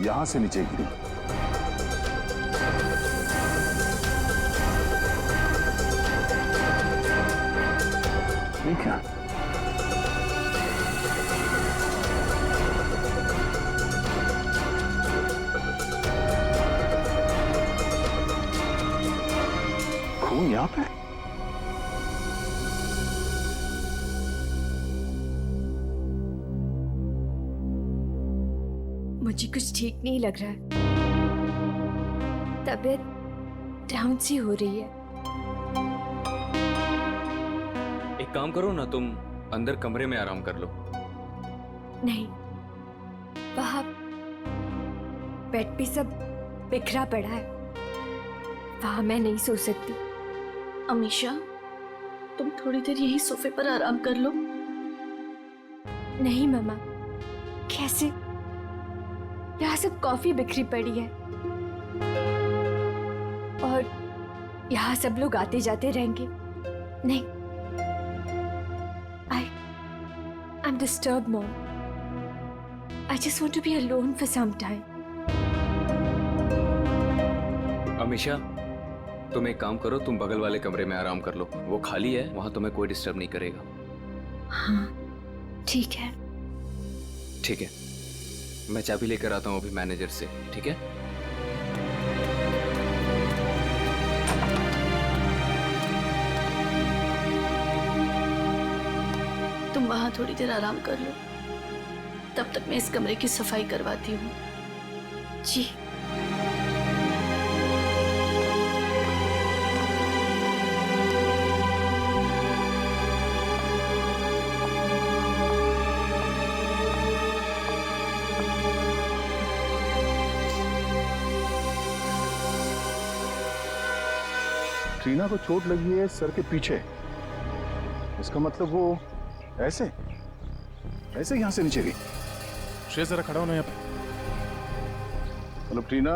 यहां से नीचे गिरी। ठीक है, खून यहां पे? मुझे कुछ ठीक नहीं लग रहा है। तबीयत डाउन सी हो रही है। एक काम करो ना, तुम अंदर कमरे में आराम कर लो। नहीं, वहां बेड पे सब बिखरा पड़ा है, वहां मैं नहीं सो सकती। अमीशा, तुम थोड़ी देर यही सोफे पर आराम कर लो। नहीं मम्मा, कैसे? यहाँ सब कॉफी बिखरी पड़ी है और यहाँ सब लोग आते जाते रहेंगे। नहीं, I'm disturbed, Mom. I just want to be alone for some time. Amisha, तुम एक काम करो, तुम बगल वाले कमरे में आराम कर लो, वो खाली है, वहां तुम्हें कोई डिस्टर्ब नहीं करेगा। हाँ, ठीक है। ठीक है, मैं चाबी लेकर आता हूँ अभी मैनेजर से, ठीक है? तुम वहां थोड़ी देर आराम कर लो, तब तक मैं इस कमरे की सफाई करवाती हूँ। जी। ट्रीना को चोट लगी है सर के पीछे। इसका मतलब वो ऐसे ऐसे यहां से नीचे गई। श्रेय जरा खड़ा होना यहाँ पे। मतलब ट्रीना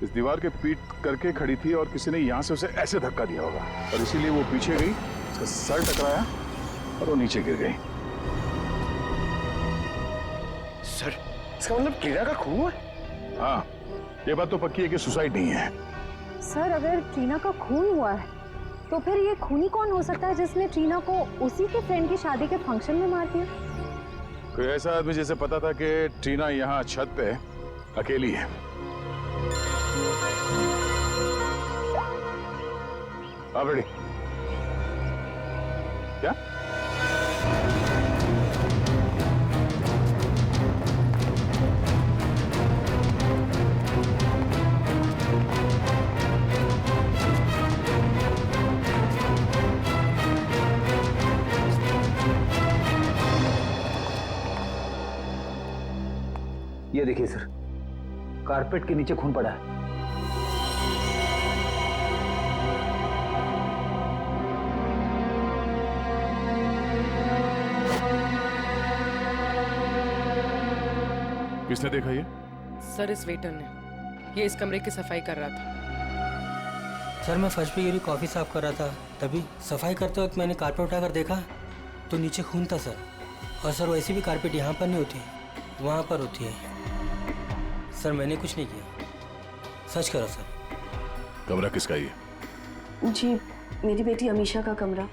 इस दीवार के पीट करके खड़ी थी और किसी ने यहां से उसे ऐसे धक्का दिया होगा और इसीलिए वो पीछे गई, उसका सर टकराया और वो नीचे गिर गई। सर, इसका मतलब ट्रीना का खून है? हाँ, ये बात तो पक्की है कि सुसाइड नहीं है। सर, अगर ट्रीना का खून हुआ है तो फिर ये खूनी कौन हो सकता है जिसने ट्रीना को उसी के फ्रेंड की शादी के फंक्शन में मार दिया? कोई ऐसा आदमी जिसे पता था कि ट्रीना यहाँ छत पे अकेली है। आप रेडी? क्या? ये देखिए सर, कारपेट के नीचे खून पड़ा है। किसने देखा ये? सर, इस वेटर ने। ये इस कमरे की सफाई कर रहा था। सर, मैं फर्श पे गिरी कॉफ़ी साफ कर रहा था, तभी सफाई करते वक्त मैंने कारपेट उठाकर देखा तो नीचे खून था सर। और सर, वैसे भी कारपेट यहाँ पर नहीं होती, वहाँ पर होती है। सर, मैंने कुछ नहीं किया, सच करो सर। कमरा किसका ये? जी, मेरी बेटी अमीशा का कमरा।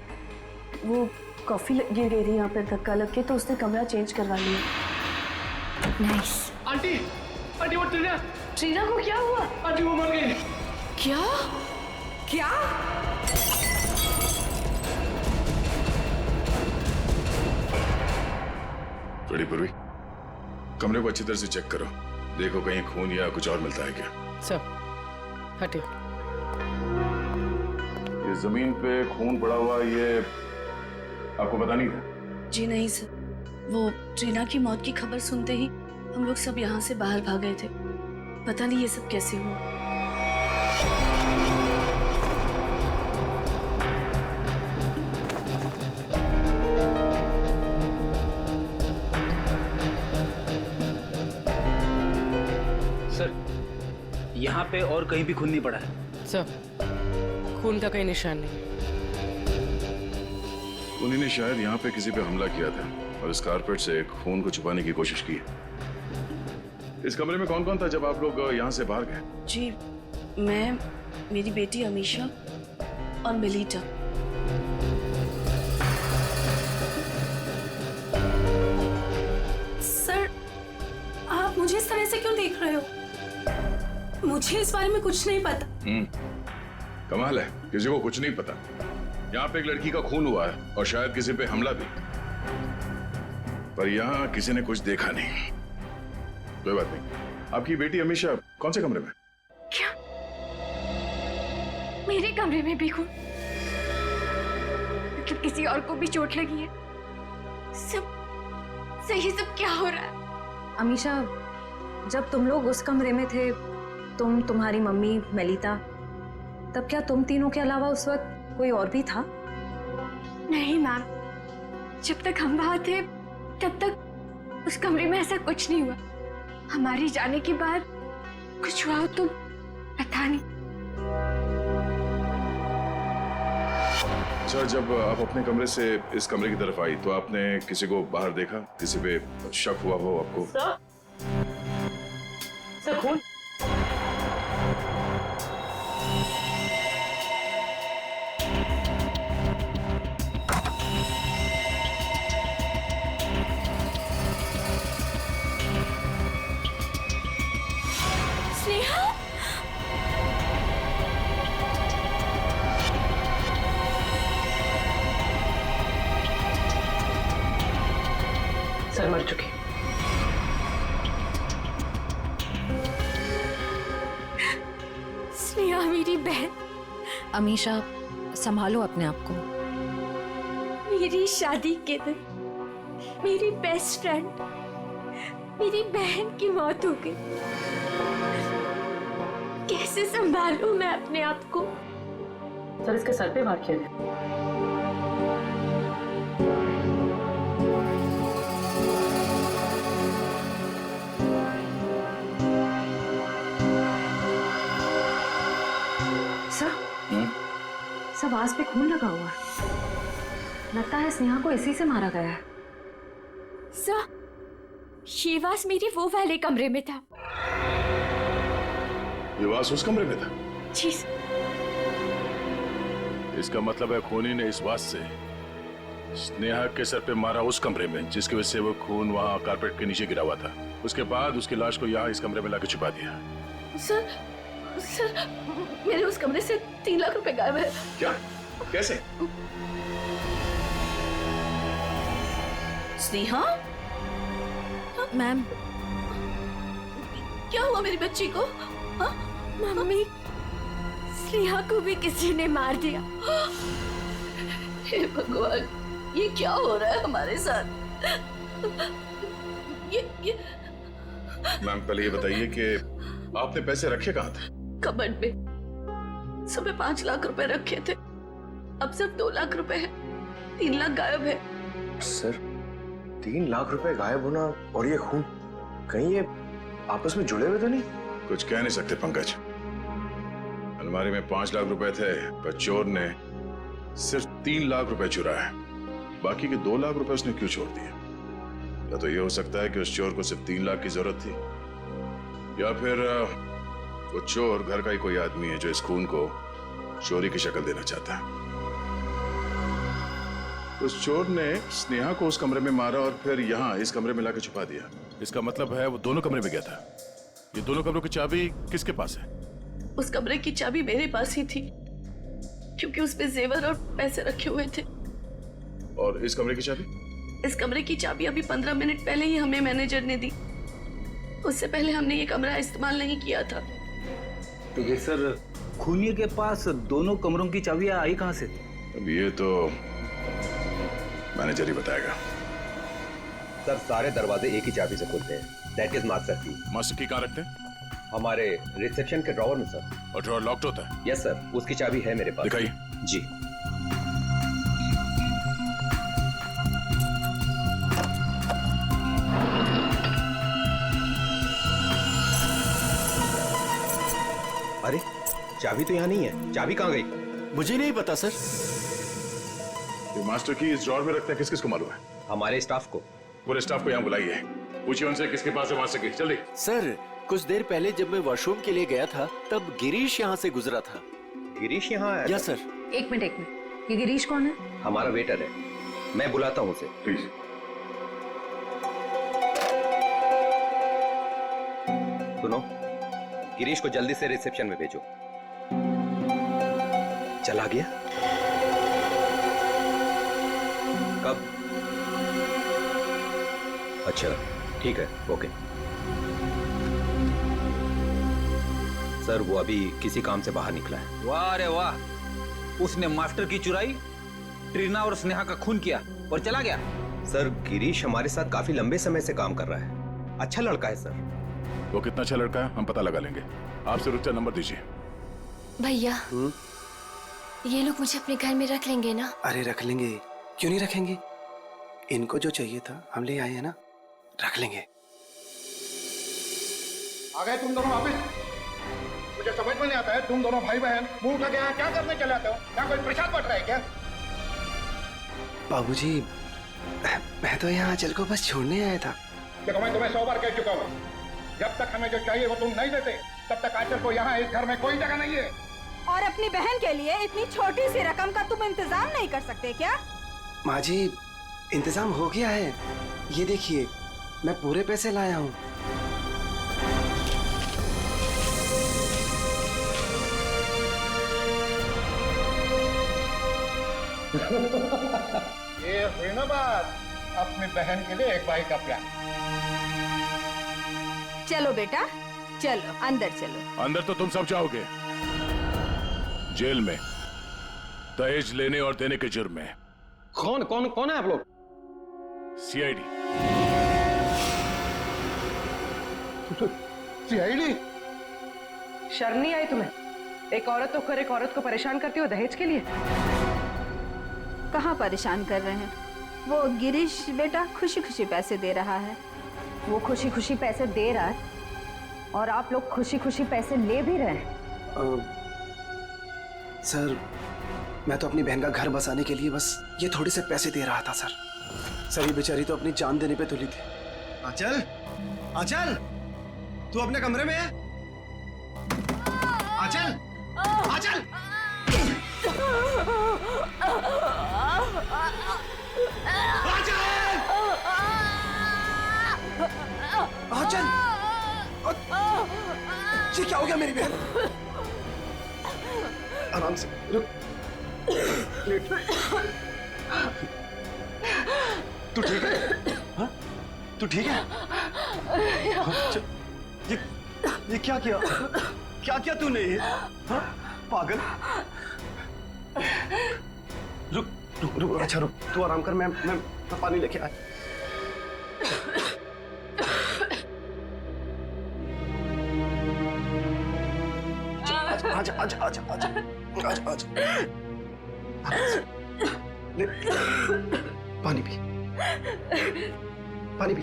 वो कॉफी गिर गई थी यहाँ पर धक्का लग के, तो उसने कमरा चेंज करवा लिया। नाइस। आंटी, आंटी वो ट्रीना। ट्रीना को क्या हुआ? आंटी वो मर गई। क्या? क्या? बड़ी पूर्वी, कमरे को अच्छी तरह से चेक करो, देखो कहीं खून या कुछ और मिलता है क्या। सर, हटिए। ये जमीन पे खून पड़ा हुआ, ये आपको पता नहीं था? जी नहीं सर, वो ट्रीना की मौत की खबर सुनते ही हम लोग सब यहाँ से बाहर भाग गए थे। पता नहीं ये सब कैसे हुआ। यहाँ पे और कहीं भी खून नहीं पड़ा है। सर, खून का कोई निशान नहीं। उन्हीं ने शायद यहाँ पे किसी पे हमला किया था और इस कारपेट से खून को छुपाने की कोशिश की। इस कमरे में कौन कौन था जब आप लोग यहाँ से बाहर गए? जी मैं, मेरी बेटी अमीशा और मेलिटा। सर, आप मुझे इस तरह से क्यों देख रहे हो? मुझे इस बारे में कुछ नहीं पता। कमाल है, किसी को कुछ नहीं पता। यहाँ पे एक लड़की का खून हुआ है और शायद किसी पे हमला भी, पर यहाँ किसी ने कुछ देखा नहीं। कोई बात नहीं। आपकी बेटी अमीशा कौन से कमरे में? क्या मेरे कमरे में भी खून? मतलब किसी और को भी चोट लगी है? सब सही, सब क्या हो रहा है? अमीशा, जब तुम लोग उस कमरे में थे, तुम, तुम्हारी मम्मी, मेलिता, तब क्या तुम तीनों के अलावा उस वक्त कोई और भी था? नहीं मैम, जब तक हम वहां थे तब तक उस कमरे में ऐसा कुछ नहीं हुआ। हमारे जाने के बाद कुछ हुआ तो पता नहीं। अच्छा, जब आप अपने कमरे से इस कमरे की तरफ आई तो आपने किसी को बाहर देखा? किसी पे शक हुआ हो आपको? सर खून? स्नेहा, सर मर चुके। स्नेहा मेरी बहन, अमीशा, संभालो अपने आप को। मेरी शादी के दिन मेरी बेस्ट फ्रेंड, मेरी बहन की मौत हो गई। कैसे संभालूं मैं अपने आप को? सर इसके सर पे वार किया गया। सब आस पे खून लगा हुआ है। लगता है स्नेहा को इसी से मारा गया है। सर, ये वास मेरे वो वाले कमरे में था। ये वास उस कमरे में था? जी सर। इसका मतलब है खूनी ने इस वास से स्नेहा के सर पे मारा उस कमरे में, जिसकी वजह से वो खून वहाँ कारपेट के नीचे गिरा हुआ था। उसके बाद उसकी लाश को यहाँ इस कमरे में लाकर छुपा दिया। सर, सर मेरे उस कमरे से 3 लाख रुपए गायब है। क्या? कैसे? स्नेहा? मैम, क्या हुआ मेरी बच्ची को? हाँ? मम्मी, स्नेहा को भी किसी ने मार दिया। हे भगवान, ये क्या हो रहा है हमारे साथ? ये मैम, पहले ये बताइए कि आपने पैसे रखे कहाँ थे? कबर्ड में। सुबह 5 लाख रुपए रखे थे, अब सिर्फ 2 लाख रुपए है। 3 लाख गायब है। सर, 3 लाख रुपए गायब होना और ये खून, कहीं ये आपस में जुड़े हुए तो नहीं? कुछ कह नहीं सकते पंकज। अलमारी में 5 लाख रुपए थे, पर चोर ने सिर्फ 3 लाख रुपए चुराए। बाकी के 2 लाख रुपए उसने क्यों छोड़ दिए? या तो ये हो सकता है कि उस चोर को सिर्फ 3 लाख की जरूरत थी, या फिर वो चोर घर का ही कोई आदमी है जो इस खून को चोरी की शक्ल देना चाहता है। उस चोर ने स्नेहा को उस कमरे में मारा और फिर यहाँ इस कमरे में लाकर छुपा दिया। इसका मतलब है वो दोनों कमरे में गया था। ये दोनों कमरों की चाबी किसके पास है? उस कमरे की चाबी मेरे पास ही थी, क्योंकि उसमें जेवर और पैसे रखे हुए थे। और इस कमरे की चाबी? इस कमरे की चाबी अभी 15 मिनट पहले ही हमें मैनेजर ने दी। उससे पहले हमने ये कमरा इस्तेमाल नहीं किया था। तो ये सर, खूनी के पास दोनों कमरों की चाबियां आई कहां से? अब ये तो मैनेजर ही बताएगा। सर, सारे दरवाजे एक ही चाबी से खुलते हैं। दैट इज मास्टर की। मास्टर की कहाँ रखते हैं? हमारे रिसेप्शन के ड्रॉवर में सर। और ड्रॉवर लॉक्ड होता है? यस सर, उसकी चाबी है मेरे पास। दिखाइए। जी। अरे, चाबी तो यहाँ नहीं है। चाबी कहाँ गई? मुझे नहीं पता सर। ये मास्टर की इस ड्रॉवर में रखते हैं, किस किस को मालूम है? हमारे स्टाफ को। पूरे स्टाफ को यहाँ बुलाइए पूछिए उनसे किसके पास है वहां से गिफ्ट, जल्दी। सर कुछ देर पहले जब मैं वॉशरूम के लिए गया था तब गिरीश यहाँ से गुजरा था। गिरीश यहाँ आया? Yes sir. एक मिनट, ये गिरीश कौन है? हमारा वेटर है, मैं बुलाता हूँ उसे। प्लीज। सुनो, गिरीश को जल्दी से रिसेप्शन में भेजो। चला गया? कब? अच्छा ठीक है, ओके। सर वो अभी किसी काम से बाहर निकला है। वाह रे वाह, उसने मास्टर की चुराई, ट्रीना और स्नेहा का खून किया और चला गया। सर गिरीश हमारे साथ काफी लंबे समय से काम कर रहा है, अच्छा लड़का है सर। वो कितना अच्छा लड़का है हम पता लगा लेंगे। आप सिर्फ उसका नंबर दीजिए। भैया ये लोग मुझे अपने घर में रख लेंगे ना? अरे रख लेंगे, क्यों नहीं रखेंगे? इनको जो चाहिए था हम ले आए हैं ना, रख लेंगे। आ गए तुम दोनों वापिस? मुझे समझ में नहीं आता है, तुम दोनों भाई बहन मुंह उठा के यहाँ क्या करने चले आते हो? यहाँ कोई प्रसाद बट रहा है क्या? बाबूजी, मैं तो यहाँ आंचल को बस छोड़ने आया था। देखो मैं तुम्हें 100 बार कह चुका हूँ, जब तक हमें जो चाहिए वो तुम नहीं देते तब तक आंचल को यहाँ इस घर में कोई जगह नहीं है। और अपनी बहन के लिए इतनी छोटी सी रकम का तुम इंतजाम नहीं कर सकते क्या? माँ जी, इंतजाम हो गया है, ये देखिए मैं पूरे पैसे लाया हूँ। ये हुई ना बात, अपनी बहन के लिए एक भाई का प्यार। चलो बेटा चलो, अंदर चलो। अंदर तो तुम सब जाओगे, जेल में दहेज लेने और देने के जुर्म में। कौन कौन कौन है आप लोग? सीआईडी। सीआईडी? शर्म नहीं आई तुम्हें? एक औरत होकर एक औरत को परेशान करती हो दहेज के लिए? कहाँ परेशान कर रहे हैं? वो गिरीश बेटा खुशी खुशी पैसे दे रहा है। वो खुशी खुशी पैसे दे रहा है और आप लोग खुशी खुशी पैसे ले भी रहे हैं। सर मैं तो अपनी बहन का घर बसाने के लिए बस ये थोड़े से पैसे दे रहा था सर। सर ये बेचारी तो अपनी जान देने पे तुली थी। आंचल, आंचल, तू अपने कमरे में है? आंचल, आंचल! आंचल! ये क्या हो गया मेरी बहन? आराम से रुक। तू ठीक है? हाँ? तू ठीक है? ये क्या किया? क्या किया तूने? हाँ? पागल। रुक रुक रुक, अच्छा रुक, तू आराम कर, मैं पानी लेके आया। आजा आजा आजा आजा आजा आजा, ले पानी पी, पानी पी।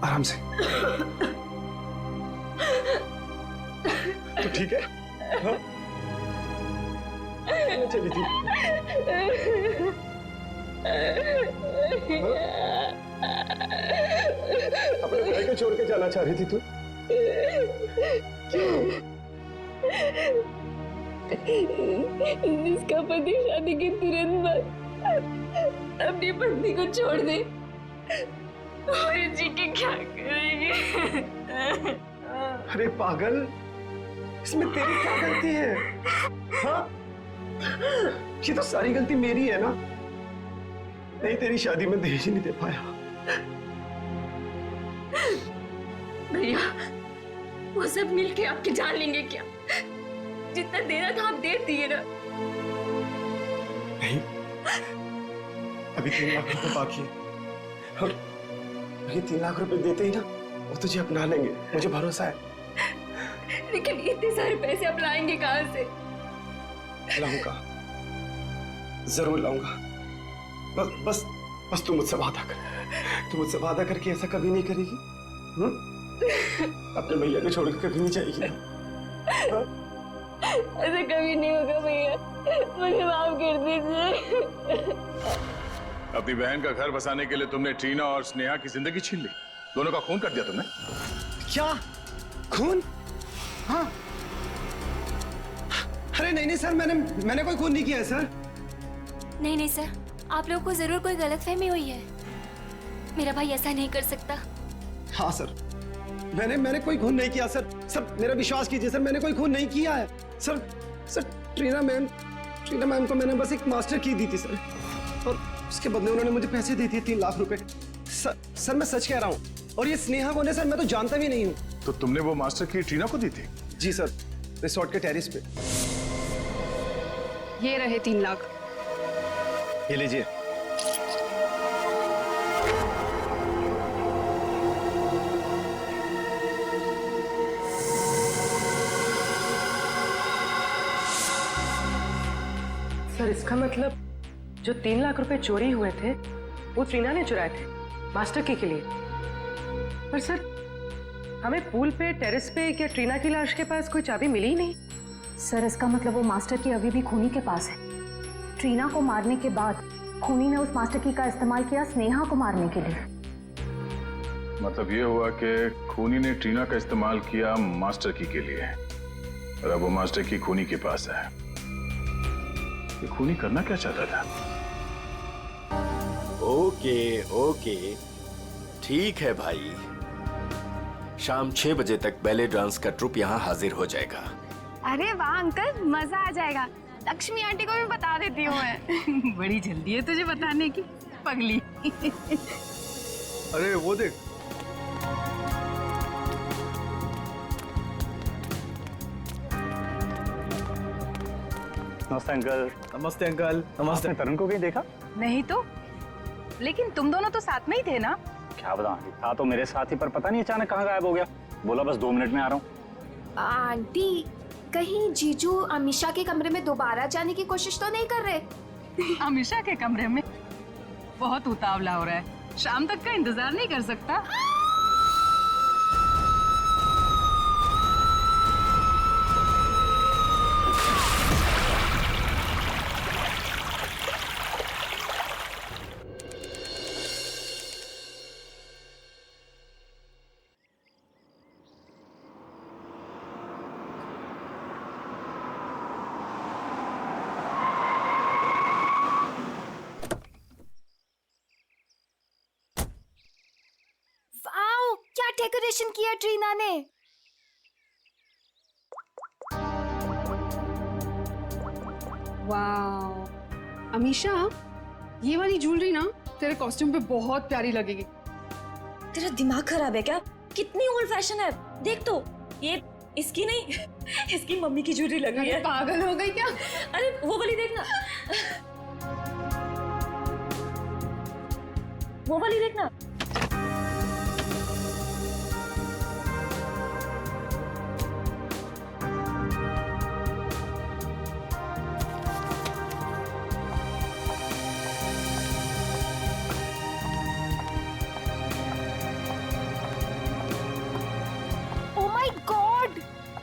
आराम से। तू ठीक है? हाँ? चली थी। अपने भाई को छोड़ के जाना चाह रही थी तू? जिसका पति शादी के तुरंत बाद अपनी पत्नी को छोड़ दे और जी के क्या करेंगे? अरे पागल, इसमें तेरी क्या गलती है? हाँ? ये तो सारी गलती मेरी है ना। नहीं, तेरी शादी में दहेज नहीं दे पाया। भैया वो सब मिलके आपकी जान लेंगे क्या? जितना देना था आप दे दिए ना। नहीं, अभी 3 लाख रुपए बाकी है और ये 3 लाख रुपए देते ही ना वो तुझे अपना लेंगे, मुझे भरोसा है। लेकिन इतने सारे पैसे आप लाएंगे कहाँ से? लाऊंगा, जरूर लाऊंगा। बस बस बस तू मुझसे वादा कर, तू मुझसे वादा करके ऐसा कभी नहीं करेगी। अपने भैया को छोड़ के कभी नहीं जाएगी ना? ऐसा कभी नहीं होगा भैया। मुझे माफ कर दीजिए। अपनी बहन का घर बसाने के लिए तुमने ट्रीना और स्नेहा की जिंदगी छीन ली, दोनों का खून कर दिया तुमने। क्या खून? हाँ। अरे नहीं सर, मैंने कोई खून नहीं किया है सर। नहीं सर, आप लोगों को जरूर कोई गलतफहमी हुई है। मेरा भाई ऐसा नहीं कर सकता। हाँ सर, मैंने कोई खून नहीं किया सर। सर मेरा विश्वास कीजिए सर, मैंने कोई खून नहीं किया है सर। ट्रीना मैम को मैंने बस एक मास्टर की दी थी सर, और उसके बदले उन्होंने मुझे पैसे दे दिए 3 लाख रुपए। सर मैं सच कह रहा हूँ। और ये स्नेहा कौन है सर, मैं तो जानता भी नहीं हूँ। तो तुमने वो मास्टर की ट्रीना को दी थी? जी सर, रिसोर्ट के टेरिस पे। ये रहे 3 लाख। ये लीजिए। सर इसका मतलब जो 3 लाख रुपए चोरी हुए थे वो ट्रीना ने चुराए थे मास्टर की के लिए। पर सर हमें पूल पे, टेरेस पे या ट्रीना की लाश के पास कोई चाबी मिली ही नहीं। सर इसका मतलब वो मास्टर की अभी भी खूनी के पास है। ट्रीना को मारने के बाद खूनी ने उस मास्टर की का इस्तेमाल किया स्नेहा को मारने के लिए। मतलब ये हुआ कि खूनी ने ट्रीना का इस्तेमाल किया मास्टर की के लिए, और अब वो मास्टर की खूनी के पास है। ये खूनी करना क्या चाहता था? ओके, ठीक है भाई। शाम 6 बजे तक बैले डांस का ट्रुप यहाँ हाजिर हो जाएगा। अरे वाह अंकल, मजा आ जाएगा। लक्ष्मी आंटी को भी बता देती हूँ मैं। बड़ी जल्दी है तुझे बताने की, पगली। अरे वो देख, नमस्ते अंकल। नमस्ते अंकल। नमस्ते। तरुण को कहीं देखा? नहीं तो, लेकिन तुम दोनों तो साथ में ही थे ना? क्या बताऊं, था तो मेरे साथ ही, पर पता नहीं अचानक कहाँ गायब हो गया। बोला बस 2 मिनट में आ रहा हूँ। आंटी, कहीं जीजू अमीषा के कमरे में दोबारा जाने की कोशिश तो नहीं कर रहे? अमीषा के कमरे में? बहुत उतावला हो रहा है, शाम तक का इंतजार नहीं कर सकता। वाओ, क्या डेकोरेशन किया ट्रीना ने। वाह अमीषा, ये वाली ज्वेलरी ना तेरे कॉस्ट्यूम पे बहुत प्यारी लगेगी। तेरा दिमाग खराब है क्या? कितनी ओल्ड फैशन है, देख तो। ये इसकी नहीं, इसकी मम्मी की ज्वेलरी लगी है। पागल हो गई क्या? अरे वो वाली देखना, वो वाली देखना।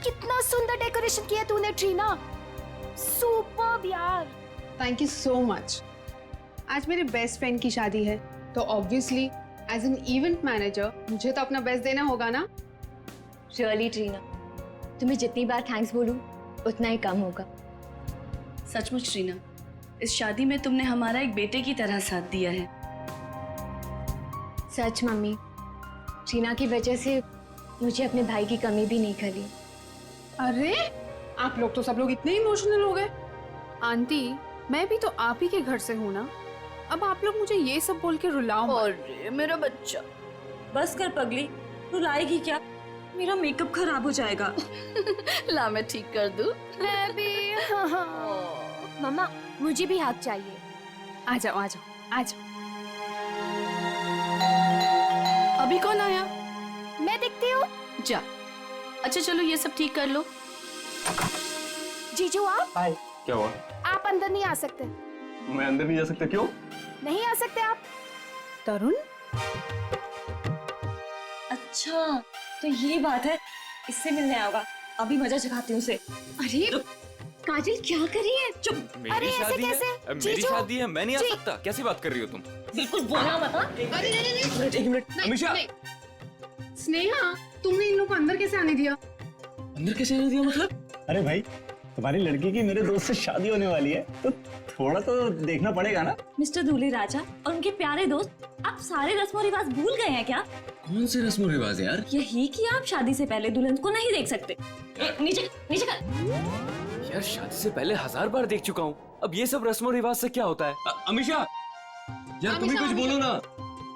कितना सुंदर डेकोरेशन किया तूने ट्रीना, सुपर्ब यार। Thank you so much. आज मेरे बेस्ट फ्रेंड की शादी है, तो obviously as an event manager मुझे तो अपना बेस्ट देना होगा ना। रियली ट्रीना, तुम्हें जितनी बार थैंक्स बोलूं उतना ही कम होगा। सचमुच ट्रीना, इस शादी में तुमने हमारा एक बेटे की तरह साथ दिया है। सच मम्मी, ट्रीना की वजह से मुझे अपने भाई की कमी भी नहीं खली। अरे आप लोग तो सब लोग इतने इमोशनल हो गए। आंटी, मैं भी तो आप ही के घर से हूँ ना, अब आप लोग मुझे ये सब बोल के रुलाओ मत। अरे मेरा बच्चा, बस कर पगली, रुलाएगी क्या? मेरा मेकअप खराब हो जाएगा। ला मैं ठीक कर दूं। मैं भी। मम्मा, मुझे भी हाथ चाहिए। आ जाओ आ जाओ आ जाओ। अभी कौन आया? मैं देखती हूँ। जा। अच्छा चलो ये सब ठीक कर लो। जीजू आप? हाय। क्या हुआ? आप अंदर नहीं आ सकते। मैं अंदर नहीं जा सकता? क्यों? नहीं आ सकते आप। तरुण? अच्छा तो ये बात है, इससे मिलने आएगा। अभी मजा चखाती हूँ उसे। अरे काजल क्या कर रही है? चुप। मेरी शादी है? अब मेरी शादी है, मैं नहीं आ सकता? कैसी बात कर रही हो तुम? बिल्कुल बोलना मत। अरे नहीं, एक मिनट अमीशा, स्नेहा, तुमने इन लोगों को अंदर कैसे आने दिया? अंदर कैसे आने दिया मतलब? अरे भाई, तुम्हारी लड़की की मेरे दोस्त से शादी होने वाली है, तो थोड़ा तो देखना पड़ेगा ना। मिस्टर दूल्हे राजा और उनके प्यारे दोस्त, आप सारे रस्म और रिवाज भूल गए हैं क्या? कौन से रस्म और रिवाज यार? यही कि आप शादी से पहले दुल्हन को नहीं देख सकते। नीचे नीचे कर। यार शादी से पहले 1000 बार देख चुका हूँ, अब ये सब रस्म और रिवाज से क्या होता है? अमीशा, यार तुम भी कुछ बोलो ना।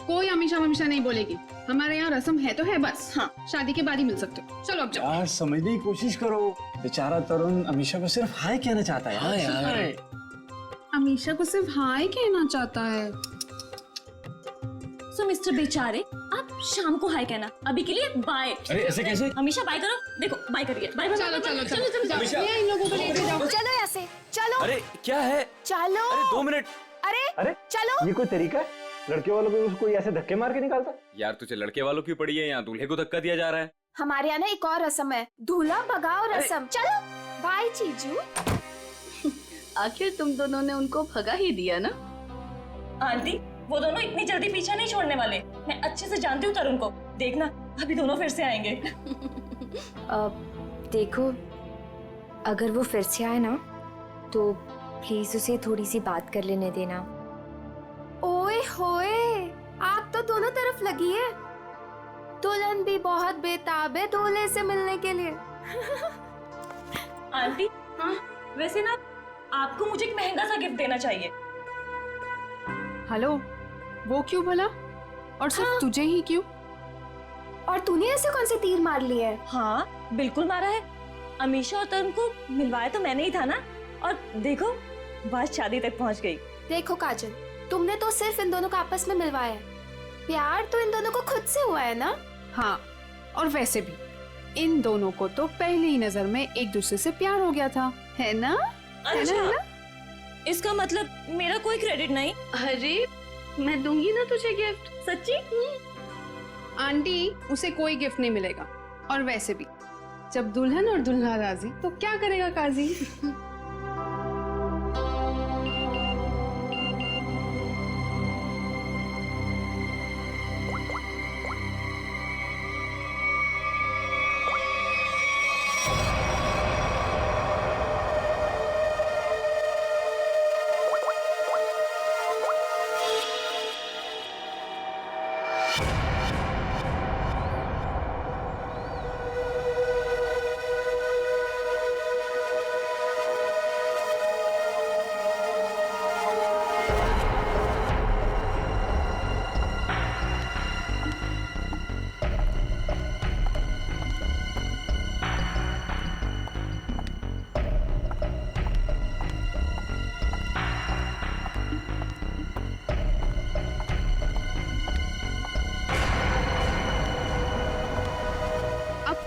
कोई अमीशा वमीशा नहीं बोलेगी। हमारे यहाँ रस्म है तो है बस। हाँ, शादी के बाद ही मिल सकते हो। चलो अब जाओ। यार समझने की कोशिश करो, बेचारा तरुण अमीशा को सिर्फ हाय कहना चाहता है। हाँ यार, अमीशा को सिर्फ हाय कहना चाहता है। सो मिस्टर बेचारे, आप शाम को हाय कहना, अभी के लिए बाय। अरे ऐसे कैसे? हमीशा बाय करो, देखो बाय करिए। बाय। चलो चलो चलो चलो जाओ, ये इन लोगों को लेके जाओ। चलो यहाँ से, चलो। अरे क्या है? चलो। अरे 2 मिनट। अरे चलो। ये कोई तरीका है? लड़के वालों को कोई ऐसे धक्के मार के निकालता? यार तुझे लड़के वालों की पड़ी है, यहाँ दूल्हे को धक्का दिया जा रहा है। हमारे यहाँ ना एक और रस्म है, दूल्हा भगाओ रस्म। चलो बाय जीजू। आखिर तुम दोनों ने उनको भगा ही दिया ना। आंटी, वो दोनों इतनी जल्दी पीछा नहीं छोड़ने वाले। मैं अच्छे से जानती हूँ तरुण को, देखना अभी दोनों फिर से आएंगे। देखो, अगर वो फिर से आए ना तो प्लीज उसे थोड़ी सी बात कर लेने देना। ओए होए, आग तो दोनों तरफ लगी है। दुल्हन भी बहुत बेताब है दूल्हे से मिलने के लिए। आंटी, हाँ वैसे ना आपको मुझे एक महंगा सा गिफ्ट देना चाहिए। हेलो, वो क्यों भला? और सिर्फ तुझे ही क्यों? और तूने ऐसे कौन से तीर मार लिए है? हाँ बिल्कुल मारा है। अमीशा और तरुण को मिलवाया तो मैंने ही था ना, और देखो बात शादी तक पहुंच गई। देखो काजल, तुमने तो सिर्फ इन दोनों को आपस में मिलवाया है, प्यार तो इन दोनों को खुद से हुआ है ना। हाँ, और वैसे भी इन दोनों को तो पहली ही नजर में एक दूसरे से प्यार हो गया था, है ना? अच्छा, है ना? इसका मतलब मेरा कोई क्रेडिट नहीं? अरे मैं दूंगी ना तुझे गिफ्ट। सच्ची? आंटी, उसे कोई गिफ्ट नहीं मिलेगा। और वैसे भी जब दुल्हन और दुल्हा राजी तो क्या करेगा काजी?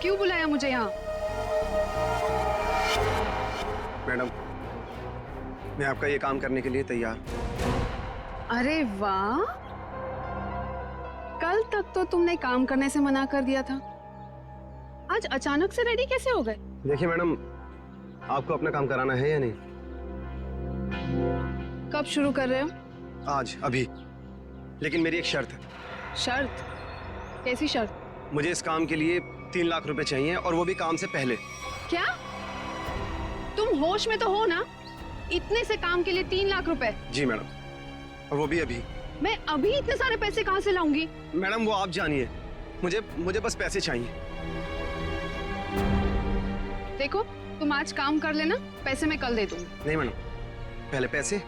क्यों बुलाया मुझे यहाँ? मैडम, मैं आपका ये काम करने के लिए तैयार। अरे वाह, कल तक तो तुमने काम करने से मना कर दिया था, आज अचानक से रेडी कैसे हो गए? देखिए मैडम, आपको अपना काम कराना है या नहीं? कब शुरू कर रहे हो? आज, अभी। लेकिन मेरी एक शर्त है। शर्त? कैसी शर्त? मुझे इस काम के लिए 3 लाख रुपए चाहिए, और वो भी काम से पहले। क्या? तुम होश में तो हो ना? इतने से काम के लिए 3 लाख रुपए? जी मैडम, और वो भी अभी। मैं अभी इतने सारे पैसे कहाँ से लाऊंगी? मैडम वो आप जानिए, मुझे बस पैसे चाहिए। देखो, तुम आज काम कर लेना, पैसे मैं कल दे दूंगी। नहीं मैडम, पहले पैसे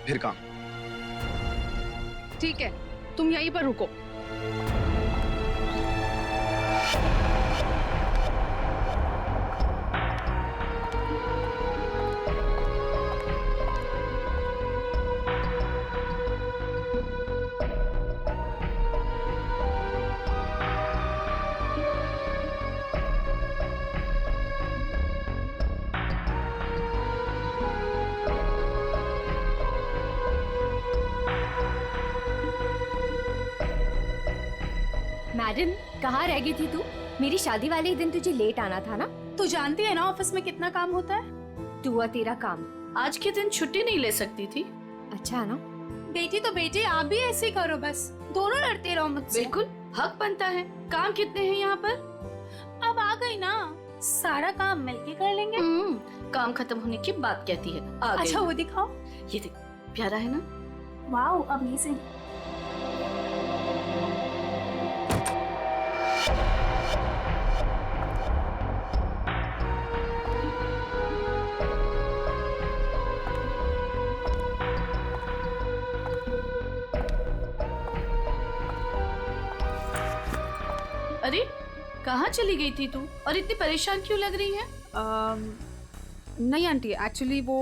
फिर काम। ठीक है, तुम यहीं पर रुको। मैडम, कहाँ रह गई थी तू? मेरी शादी वाले दिन तुझे लेट आना था ना? तू जानती है ना ऑफिस में कितना काम होता है। बहुत हुआ तेरा काम। आज के दिन छुट्टी नहीं ले सकती थी? अच्छा ना बेटी, तो बेटी आप भी ऐसे ही करो, बस दोनों लड़ते रहो मुझसे। बिल्कुल हक बनता है। काम कितने हैं यहाँ पर? अब आ गई ना, सारा काम मिलके कर लेंगे। काम खत्म होने की बात कहती है। आ गई। अच्छा वो दिखाओ। ये देख, प्यारा है ना? Wow amazing. अरे कहाँ चली गई थी तू और इतनी परेशान क्यों लग रही है? नहीं आंटी, एक्चुअली वो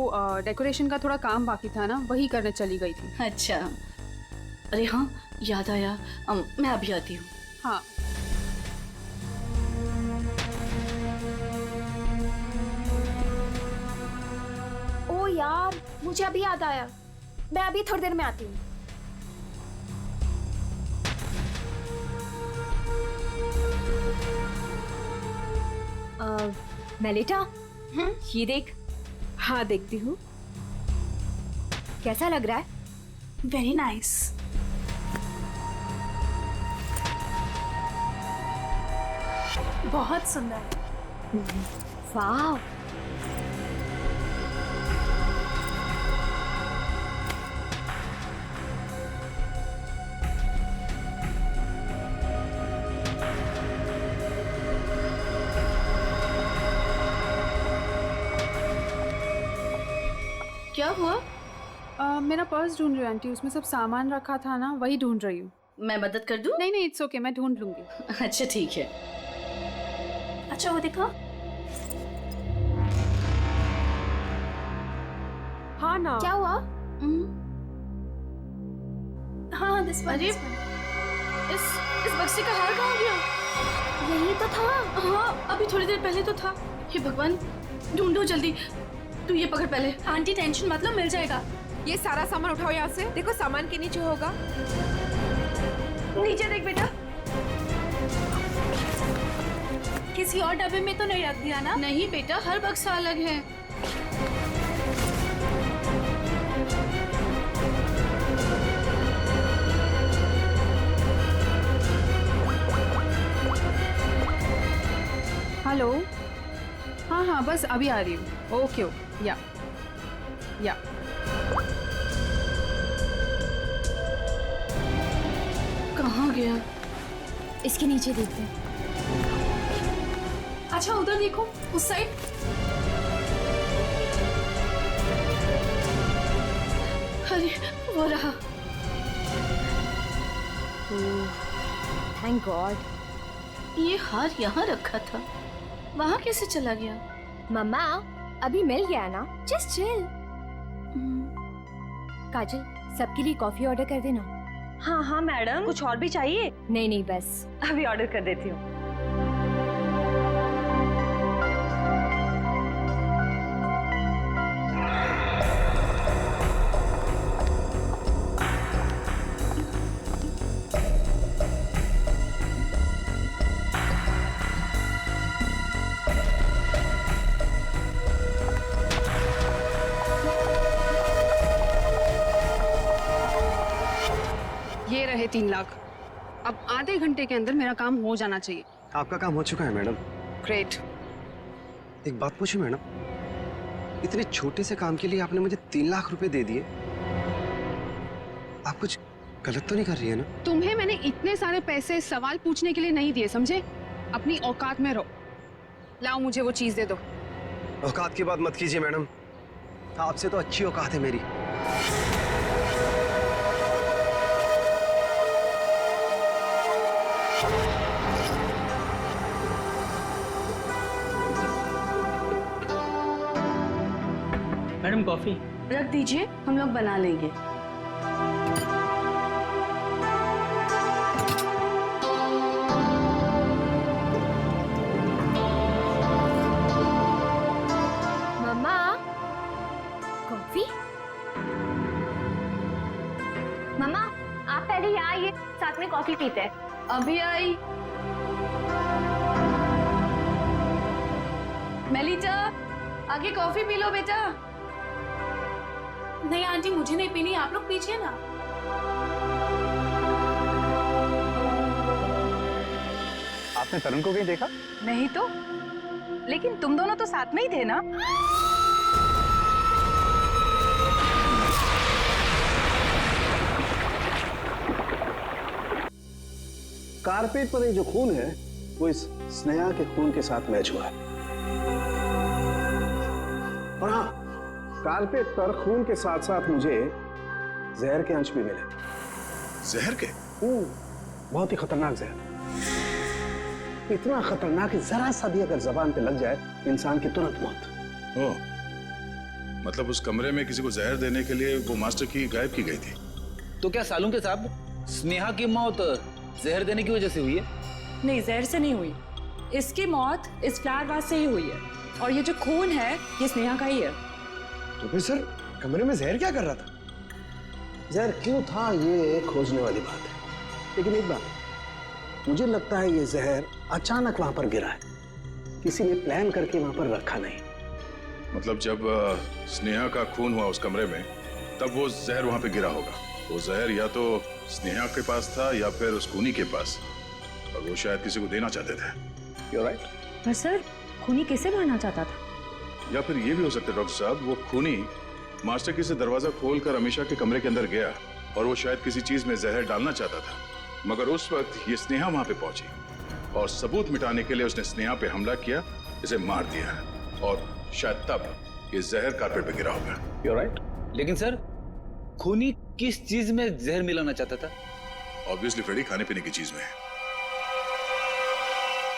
डेकोरेशन का थोड़ा काम बाकी था ना, वही करने चली गई थी। अच्छा, अरे हाँ याद आया, मैं अभी आती हूँ। हाँ ओ यार मुझे अभी याद आया, मैं अभी थोड़ी देर में आती हूँ। मेलिटा, ये देख। हाँ देखती हूँ। कैसा लग रहा है? Very nice. बहुत सुंदर। वाह। क्या हुआ? मेरा पर्स ढूंढ रही हूँ आंटी, उसमें सब सामान रखा था ना, वही ढूंढ रही हूँ। मैं मदद कर दूं? नहीं नहीं इट्स ओके, मैं ढूंढ लूंगी। अच्छा ठीक है। अच्छा वो देखो। हाँ ना। क्या हुआ? हाँ अरे इस बक्से का हार कहाँ गया? यही तो था। हाँ अभी थोड़ी देर पहले तो था। हे भगवान, ढूंढो जल्दी। तू ये पकड़ पहले। आंटी टेंशन मत लो, मिल जाएगा। ये सारा सामान उठाओ यहाँ से। देखो सामान के नीचे होगा। नीचे देख बेटा। किसी और डब्बे में तो नहीं रख दिया ना? नहीं बेटा, हर बक्सा अलग है। हेलो। हाँ हाँ बस अभी आ रही हूँ। Okay okay. या कहाँ गया? इसके नीचे देखते हैं। अच्छा उधर देखो, उस साइड। अरे वो रहा। Thank God. ये हार यहाँ रखा था, वहाँ कैसे चला गया? मम्मा अभी मिल गया ना, जस्ट चिल। काजल सबके लिए कॉफी ऑर्डर कर देना। हाँ हाँ मैडम, कुछ और भी चाहिए? नहीं नहीं बस अभी ऑर्डर कर देती हूँ। ये रहे 3 लाख। अब आधे घंटे के अंदर मेरा काम हो जाना चाहिए। आपका काम हो चुका है मैडम। ग्रेट। एक बात पूछूं मैडम, इतने छोटे से काम के लिए आपने मुझे 3 लाख रुपए दे दिए। आप कुछ गलत तो नहीं कर रही है ना? तुम्हें मैंने इतने सारे पैसे सवाल पूछने के लिए नहीं दिए, समझे? अपनी औकात में रहो। लाओ मुझे वो चीज दे दो। औकात की बात मत कीजिए मैडम, आपसे तो अच्छी औकात है मेरी। मैडम कॉफी रख दीजिए, हम लोग बना लेंगे। मम्मा कॉफी। मम्मा आप पहले यहाँ आइए, साथ में कॉफी पीते हैं। अभी आई। मेलिटा आगे कॉफी पी लो बेटा। नहीं आंटी, मुझे नहीं पीनी, आप लोग पीजिए ना। आपने तरुण को कहीं देखा? नहीं तो, लेकिन तुम दोनों तो साथ में ही थे ना? कारपेट पर ये जो खून है वो इस स्नेहा के खून के साथ मैच हुआ है। और हाँ, कारपेट पर खून के साथ साथ मुझे जहर के अंश भी मिले। जहर के? बहुत ही खतरनाक जहर। इतना खतरनाक कि जरा सा भी अगर जबान पे लग जाए इंसान की तुरंत मौत। ओह, मतलब उस कमरे में किसी को जहर देने के लिए वो मास्टर की गायब की गई थी। तो क्या सालूं के साहब, स्नेहा की मौत जहर देने की वजह से हुई है? नहीं, जहर से नहीं हुई। इसकी मौत इस फ्लावर वास से ही हुई है, और ये जो खून है ये स्नेहा का ही है। तो फिर सर कमरे में जहर क्या कर रहा था? जहर क्यों था ये खोजने वाली बात है, लेकिन एक बात मुझे लगता है ये जहर अचानक वहां पर गिरा है, किसी ने प्लान करके वहां पर रखा नहीं। मतलब जब स्नेहा का खून हुआ उस कमरे में तब वो जहर वहां पे गिरा होगा। वो जहर या तो स्नेहा के पास था या फिर उस खूनी के पास, और वो शायद किसी को देना चाहते थे। You're right? पर सर खूनी किसे मारना चाहता था? या फिर ये भी हो सकता है डॉक्टर साहब, वो खूनी मास्टर की से दरवाजा खोलकर अमीशा के कमरे के अंदर गया और वो शायद किसी चीज में जहर डालना चाहता था, मगर उस वक्त ये स्नेहा वहां पे पहुंची और सबूत मिटाने के लिए उसने स्नेहा पे हमला किया, इसे मार दिया, और शायद तब ये जहर कारपेट पे गिरा होगा। You're right? लेकिन सर खूनी किस चीज में जहर मिलाना चाहता था? ऑब्वियसली फ्रेडी, खाने पीने की चीज में।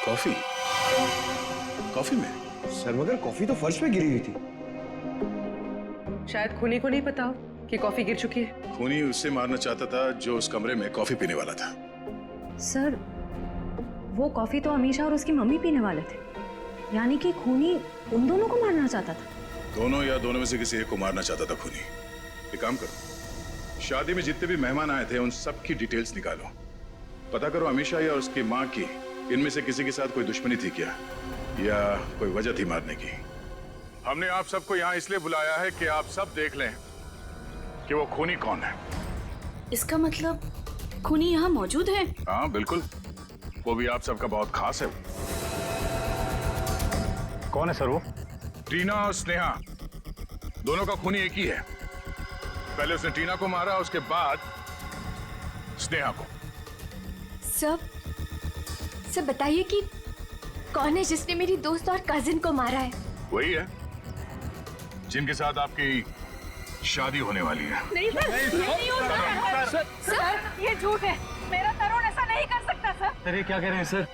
कॉफी? कॉफी में? सर मगर कॉफी तो फर्श पे गिरी हुई थी। शायद खूनी को नहीं पता हो कि कॉफी गिर चुकी है। खूनी उससे मारना चाहता था जो उस कमरे में कॉफी पीने वाला था। सर वो कॉफी तो अमीशा और उसकी मम्मी पीने वाले थे, यानी कि खूनी उन दोनों को मारना चाहता था। दोनों या दोनों में से किसी एक को मारना चाहता था खूनी। एक काम करो, शादी में जितने भी मेहमान आए थे उन सब की डिटेल्स निकालो, पता करो अमीशा या उसकी माँ की इनमें से किसी के साथ कोई दुश्मनी थी क्या, या कोई वजह थी मारने की। हमने आप सबको यहाँ इसलिए बुलाया है कि आप सब देख लें कि वो खूनी कौन है। इसका मतलब खूनी यहाँ मौजूद है? हाँ बिल्कुल, वो भी आप सबका बहुत खास है। कौन है सर वो? टीना और स्नेहा दोनों का खूनी एक ही है। पहले उसने टीना को मारा, उसके बाद स्नेहा को। सब बताइए कि कौन है जिसने मेरी दोस्त और कजिन को मारा है? वही है जिनके साथ आपकी शादी होने वाली है। नहीं सर, नहीं हो सकता। सर ये झूठ है, मेरा तरुण ऐसा नहीं कर सकता सर। अरे क्या कह रहे हैं सर?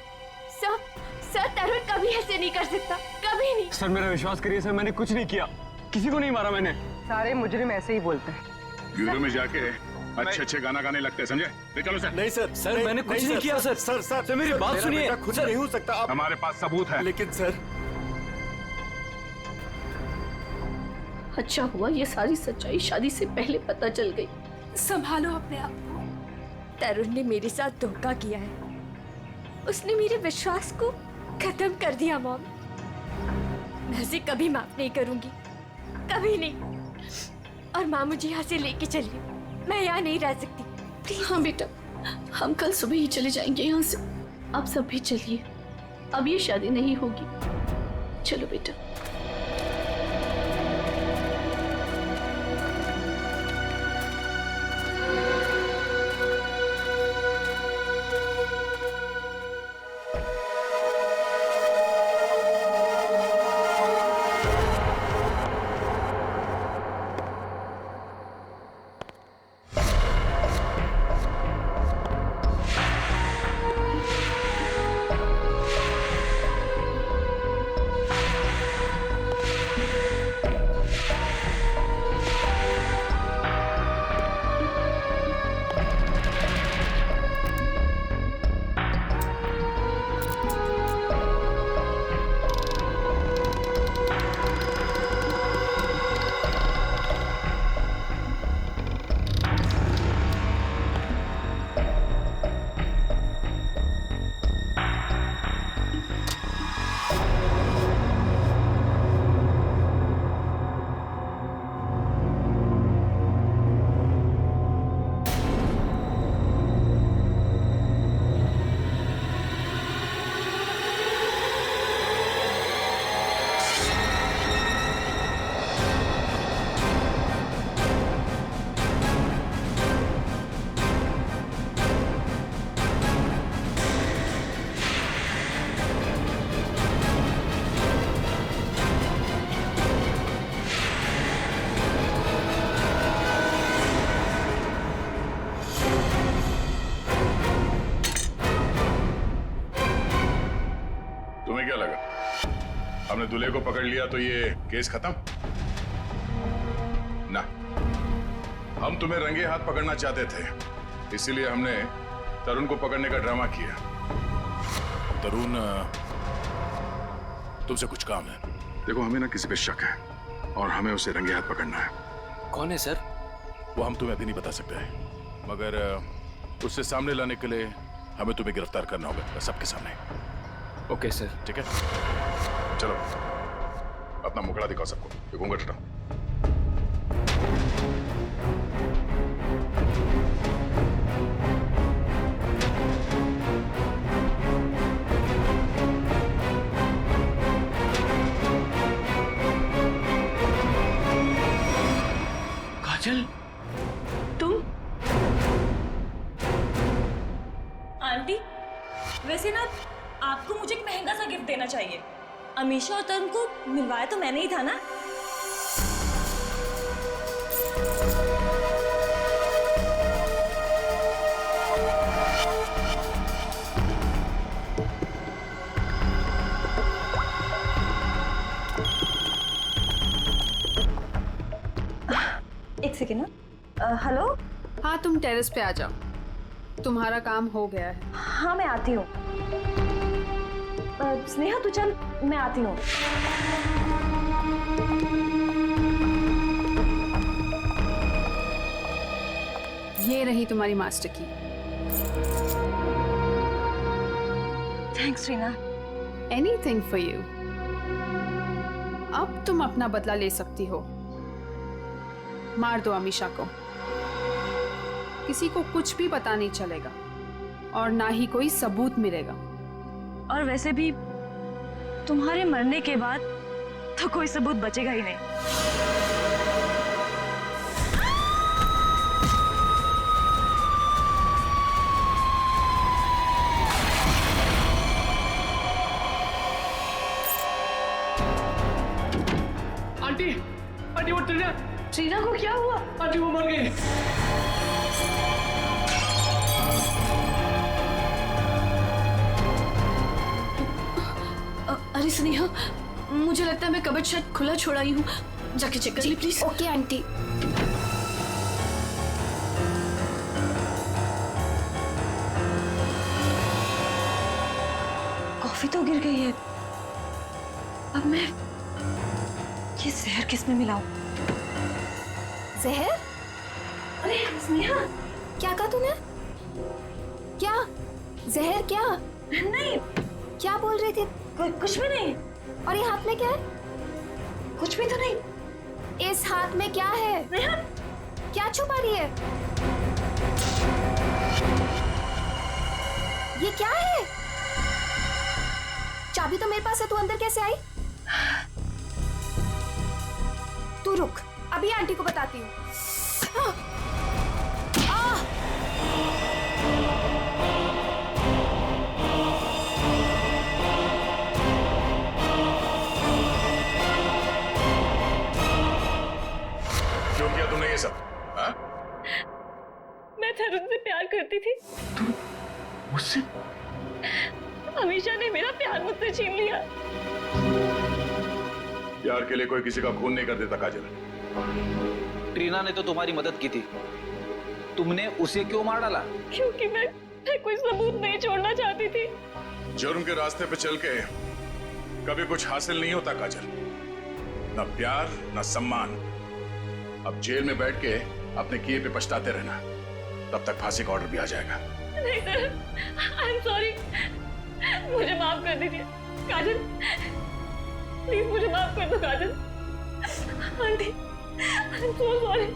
सर तरुण कभी ऐसे नहीं कर सकता, कभी नहीं। सर मेरा विश्वास करिए सर, मैंने कुछ नहीं किया, किसी को नहीं मारा मैंने। सारे मुजरिम ऐसे ही बोलते हैं। ब्यूरो में जाके अच्छे गाना गाने लगते हैं, समझे? ले चलो सर। नहीं सर, सर मैंने कुछ नहीं किया सर। सर मेरी बात सुनिए। कुछ नहीं हो सकता। हमारे पास सबूत है। लेकिन सर अच्छा हुआ ये सारी सच्चाई शादी से पहले पता चल गई। संभालो अपने आप को। तरुण ने मेरे साथ धोखा किया है, उसने मेरे विश्वास को खत्म कर दिया मॉम। मैं उसे कभी माफ नहीं करूंगी, कभी नहीं। और माँ मुझे यहाँ से लेके चलिए, मैं यहाँ नहीं रह सकती। हाँ बेटा, हम कल सुबह ही चले जाएंगे यहाँ से। आप सब भी चलिए, अब ये शादी नहीं होगी। चलो बेटा। क्या लगा, हमने दूल्हे को पकड़ लिया तो ये केस खत्म? ना, हम तुम्हें रंगे हाथ पकड़ना चाहते थे, इसीलिए हमने तरुण को पकड़ने का ड्रामा किया। तरुण, तुमसे कुछ काम है। देखो, हमें ना किसी पे शक है और हमें उसे रंगे हाथ पकड़ना है। कौन है सर? वो हम तुम्हें अभी नहीं बता सकते हैं, मगर उससे सामने लाने के लिए हमें तुम्हें गिरफ्तार करना होगा सबके सामने। Okay sir. ठीक है, चलो अपना मुखड़ा दिखाओ सबको। ये घूंघट हटाओ। काजल, तुम? आंटी, वैसे ना आपको मुझे एक महंगा सा गिफ्ट देना चाहिए। अमीशा और तरुण को मिलवाया तो मैंने ही था ना। एक सेकेंड ना। हेलो। हाँ, तुम टेरेस पे आ जाओ, तुम्हारा काम हो गया है। हाँ, मैं आती हूँ। स्नेहा तू चल, मैं आती हूँ। ये रही तुम्हारी मास्टर की। Thanks Reena. Anything for you. अब तुम अपना बदला ले सकती हो। मार दो अमीशा को, किसी को कुछ भी पता नहीं चलेगा और ना ही कोई सबूत मिलेगा। और वैसे भी तुम्हारे मरने के बाद तो कोई सबूत बचेगा ही नहीं। आंटी, आंटी वो ट्रीना को क्या हुआ? आंटी वो मर गई। अरे स्नेहा, मुझे लगता है मैं कबर्ड शायद खुला छोड़ा ही हूँ, जाके चेक कर ली प्लीज। Okay aunty. कॉफी तो गिर गई है, अब मैं ये जहर किस में मिलाऊं? जहर? अरे स्नेहा, क्या कहा तूने? क्या जहर? क्या? नहीं, क्या बोल रही थी? कुछ भी नहीं। और ये हाथ में क्या है? कुछ भी तो नहीं। इस हाथ में क्या है? क्या छुपा रही है? ये क्या है? चाबी तो मेरे पास है, तू अंदर कैसे आई? तू रुक, अभी आंटी को बताती हूँ। क्यों किया तुमने ये सब? हाँ? मैं तरुण से प्यार करती थी। मुझसे? अमीशा ने मेरा प्यार मुझसे छीन लिया। प्यार के लिए कोई किसी का खून नहीं कर देता काजल। ट्रीना ने तो तुम्हारी मदद की थी, तुमने उसे क्यों मार डाला? क्योंकि मैं कोई सबूत नहीं छोड़ना चाहती थी। जुर्म के रास्ते पे चल के कभी कुछ हासिल नहीं होता काजल, न प्यार न सम्मान। अब जेल में बैठ के अपने किए पे पछताते रहना, तब तक फांसी का ऑर्डर भी आ जाएगा। नहीं सर, आई एम सॉरी, मुझे माफ कर दीजिए। काजल, प्लीज मुझे माफ कर दो Kajal. Aunty, I am so sorry.